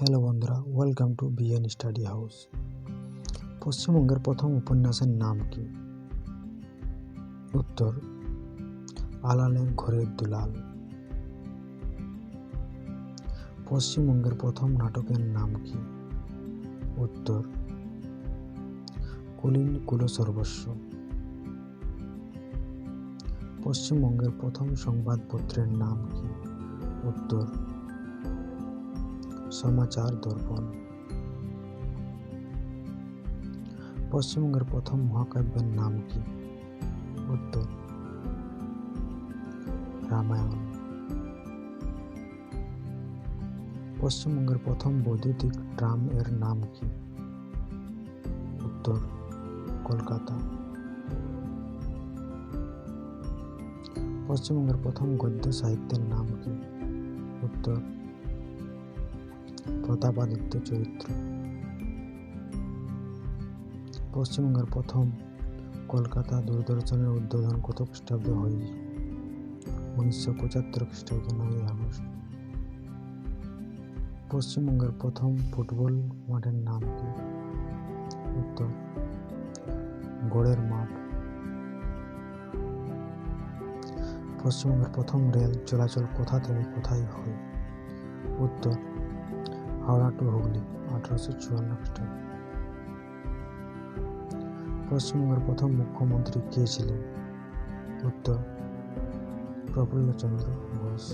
Hello বন্ধুরা, welcome to BN study house. পশ্চিমবঙ্গের প্রথম উপন্যাসের নাম কি? উত্তর, আলালে ঘরের দুলাল। পশ্চিমবঙ্গের প্রথম নাটকের নাম কি? উত্তর, কুলীন কুলসর্বস্ব। পশ্চিমবঙ্গের প্রথম সংবাদপত্রের নাম কি? উত্তর, সমাচার দর্পণ। পশ্চিমবঙ্গের প্রথম মহাকাব্যের নাম কি? উত্তর, রামায়ণ। পশ্চিমবঙ্গের প্রথম বৈদ্যুতিক ট্রাম এর নাম কি? উত্তর, কলকাতা। পশ্চিমবঙ্গের প্রথম গদ্য সাহিত্যের নাম কি? উত্তর, প্রতাপাদিত্য চরিত্র। পশ্চিমবঙ্গের প্রথম কলকাতা দূরদর্শনের উদ্বোধন কত খ্রিস্টাব্দে হয়? 1975 খ্রিস্টাব্দে 9 আগস্ট। পশ্চিমবঙ্গের প্রথম ফুটবল মাঠের নাম কি? উত্তর, গড়ের মাঠ। পশ্চিমবঙ্গের প্রথম রেল চলাচল কোথা থেকে কোথায় হয়? উত্তর, হাওড়া টু হুগলি, 1854 খ্রিস্টাব্দে। পশ্চিমবঙ্গের প্রথম মুখ্যমন্ত্রী কে ছিলেন? উত্তর, প্রফুল্লচন্দ্র ঘোষ।